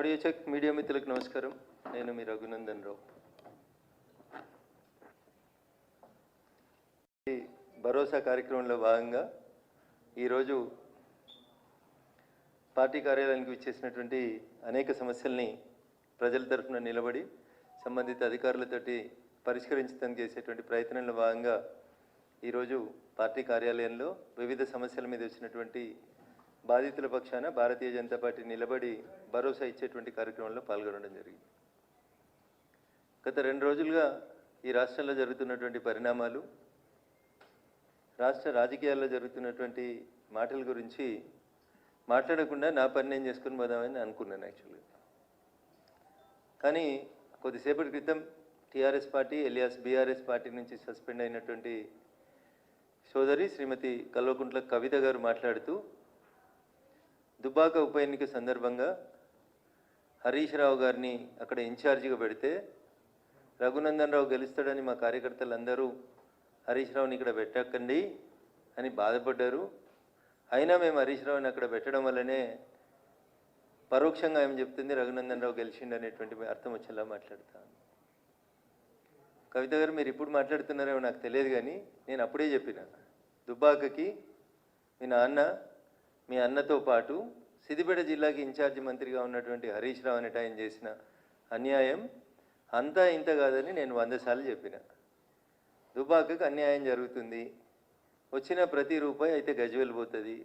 Audio check media మిత్రులకు నమస్కారం. నేను మీ రఘునందన్ రావు. ఈ భరోసా కార్యక్రమంలో భాగంగా ఈరోజు పార్టీ కార్యాలయానికి విచ్చేసినటువంటి అనేక సమస్యల్ని ప్రజల తరఫున నిలబడి సంబంధిత అధికారులతోటి పరిష్కరించడానికి చేసేటువంటి ప్రయత్నంలో భాగంగా ఈరోజు పార్టీ కార్యాలయంలో వివిధ సమస్యల మీద వచ్చినటువంటి బాధితుల పక్షాన భారతీయ జనతా పార్టీ నిలబడి భరోసా ఇచ్చేటువంటి కార్యక్రమంలో పాల్గొనడం జరిగింది. గత 2 రోజులుగా ఈ రాష్ట్రంలో జరుగుతున్నటువంటి పరిణామాలు, రాష్ట్ర రాజకీయాల్లో జరుగుతున్నటువంటి మాటల గురించి మాట్లాడకుండా నా పని నేను చేసుకుని పోదామని అనుకున్నాను యాక్చువల్గా. కానీ కొద్దిసేపటి క్రితం TRS party alias BRS party నుంచి సస్పెండ్ అయినటువంటి సోదరి శ్రీమతి కల్వకుంట్ల కవిత గారు మాట్లాడుతూ దుబ్బాక ఉప ఎన్నిక సందర్భంగా హరీష్ రావు గారిని అక్కడ ఇన్ఛార్జిగా పెడితే రఘునందన్ రావు గెలుస్తాడని మా కార్యకర్తలందరూ హరీష్ రావుని ఇక్కడ పెట్టకండి అని బాధపడ్డారు. అయినా మేము హరీష్ రావుని అక్కడ పెట్టడం వల్లనే పరోక్షంగా ఏం చెప్తుంది రఘునందన్ రావు గెలిచిండు అనేటువంటి అర్థం వచ్చేలా మాట్లాడతాను. కవిత గారు, మీరు ఇప్పుడు మాట్లాడుతున్నారేమో నాకు తెలియదు, కానీ నేను అప్పుడే చెప్పిన దుబ్బాకకి మీ నాన్న మీ అన్నతో పాటు సిద్దిపేట జిల్లాకి ఇన్ఛార్జి మంత్రిగా ఉన్నటువంటి హరీష్ రావు అనేట ఆయన చేసిన అన్యాయం అంతా ఇంత కాదని నేను 100 సార్లు చెప్పిన. దుబ్బాకకి అన్యాయం జరుగుతుంది, వచ్చిన ప్రతి రూపాయి అయితే గజ్వేల్ పోతుంది,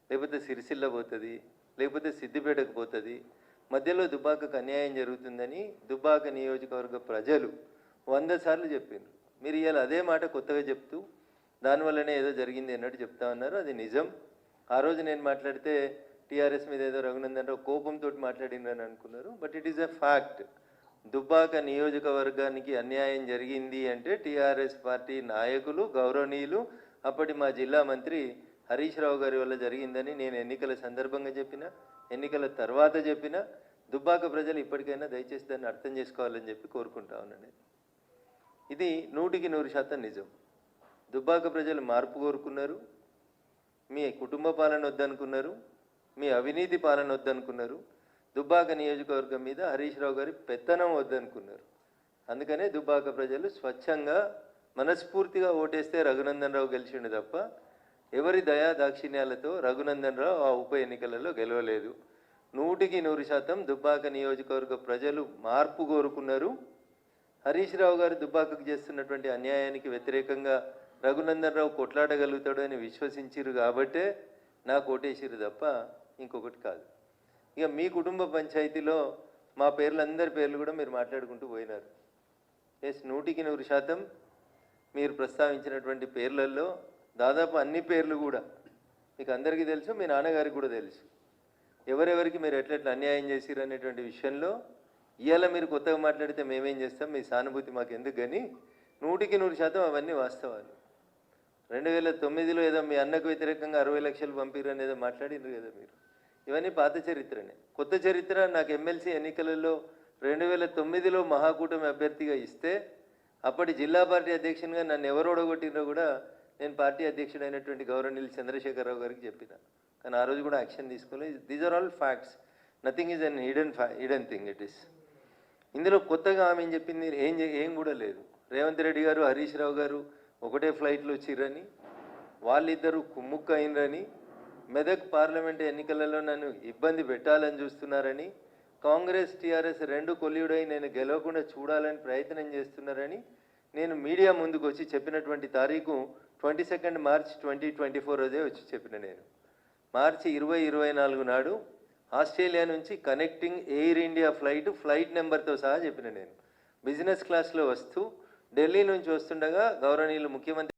లేకపోతే సిరిసిల్ల పోతుంది, లేకపోతే సిద్దిపేటకు పోతుంది, మధ్యలో దుబ్బాకకు అన్యాయం జరుగుతుందని దుబ్బాక నియోజకవర్గ ప్రజలు 100 సార్లు చెప్పిండ్రు. మీరు ఇవాళ అదే మాట కొత్తగా చెప్తూ దానివల్లనే ఏదో జరిగింది అన్నట్టు చెప్తా ఉన్నారు. అది నిజం. ఆ రోజు నేను మాట్లాడితే టీఆర్ఎస్ మీద ఏదో రఘునందన్ రావు కోపంతో మాట్లాడిందని అనుకున్నారు. But it is a fact. Dubbaka నియోజకవర్గానికి అన్యాయం జరిగింది అంటే టీఆర్ఎస్ పార్టీ నాయకులు, గౌరవనీయులు, అప్పటి మా జిల్లా మంత్రి హరీష్ రావు గారి వల్ల జరిగిందని నేను ఎన్నికల సందర్భంగా చెప్పిన, ఎన్నికల తర్వాత చెప్పిన. దుబ్బాక ప్రజలు ఇప్పటికైనా దయచేసి దాన్ని అర్థం చేసుకోవాలని చెప్పి కోరుకుంటా ఉన్నాను. ఇది 100% నిజం. దుబ్బాక ప్రజలు మార్పు కోరుకున్నారు. మీ కుటుంబ పాలన వద్దనుకున్నారు, మీ అవినీతి పాలన వద్దనుకున్నారు, దుబ్బాక నియోజకవర్గం మీద హరీష్ రావు గారి పెత్తనం వద్దనుకున్నారు. అందుకనే దుబ్బాక ప్రజలు స్వచ్ఛంగా మనస్ఫూర్తిగా ఓటేస్తే రఘునందన్ రావు గెలిచిండు తప్ప ఎవరి దయా దాక్షిణ్యాలతో రఘునందన్ రావు ఆ ఉప ఎన్నికలలో గెలవలేదు. 100% దుబ్బాక నియోజకవర్గ ప్రజలు మార్పు కోరుకున్నారు. హరీష్ రావు గారు దుబ్బాకకు చేస్తున్నటువంటి అన్యాయానికి వ్యతిరేకంగా రఘునందన్ రావు కొట్లాడగలుగుతాడు అని విశ్వసించారు కాబట్టే నాకు ఓటేసిరు తప్ప ఇంకొకటి కాదు. ఇక మీ కుటుంబ పంచాయతీలో మా పేర్లు, అందరి పేర్లు కూడా మీరు మాట్లాడుకుంటూ పోయినారు. ఎస్, 100% మీరు ప్రస్తావించినటువంటి పేర్లలో దాదాపు అన్ని పేర్లు కూడా మీకు అందరికీ తెలుసు, మీ నాన్నగారికి కూడా తెలుసు. ఎవరెవరికి మీరు ఎట్లెట్లా అన్యాయం చేసిరు అనేటువంటి విషయంలో ఇవాళ మీరు కొత్తగా మాట్లాడితే మేమేం చేస్తాం, మీ సానుభూతి మాకు ఎందుకు, కానీ 100% అవన్నీ వాస్తవాలు. 2009లో ఏదో మీ అన్నకు వ్యతిరేకంగా 60 లక్షలు పంపిరు అనేదో మాట్లాడినారు కదా మీరు. ఇవన్నీ పాత చరిత్రనే. కొత్త చరిత్ర నాకు ఎమ్మెల్సీ ఎన్నికలలో 2009లో మహాకూటమి అభ్యర్థిగా ఇస్తే అప్పటి జిల్లా పార్టీ అధ్యక్షునిగా నన్ను ఎవరు ఓడగొట్టినో కూడా నేను పార్టీ అధ్యక్షుడైనటువంటి గౌరవనీయులు చంద్రశేఖరరావు గారికి చెప్పిన. కానీ ఆ రోజు కూడా యాక్షన్ తీసుకోలేదు. These are all facts. Nothing is unhidden thing. It is. ఇందులో కొత్తగా ఆమె చెప్పింది ఏం కూడా లేదు. రేవంత్ రెడ్డి గారు, హరీష్ రావు గారు ఒకటే ఫ్లైట్లో వచ్చిర్రని, వాళ్ళిద్దరూ కుమ్ముక్కు అయినరని, మెదక్ పార్లమెంట్ ఎన్నికలలో నన్ను ఇబ్బంది పెట్టాలని చూస్తున్నారని, కాంగ్రెస్ టీఆర్ఎస్ 2 కొల్లుడై నేను గెలవకుండా చూడాలని ప్రయత్నం చేస్తున్నారని నేను మీడియా ముందుకు వచ్చి చెప్పినటువంటి తారీఖు 22 మార్చ్ 2024 రోజే వచ్చి చెప్పిన. నేను మార్చి 2024 నాడు ఆస్ట్రేలియా నుంచి కనెక్టింగ్ ఎయిర్ ఇండియా ఫ్లైట్ నెంబర్తో సహా చెప్పిన. నేను బిజినెస్ క్లాస్లో వస్తూ ఢిల్లీ నుంచి వస్తుండగా గౌరవనీయులు ముఖ్యమంత్రి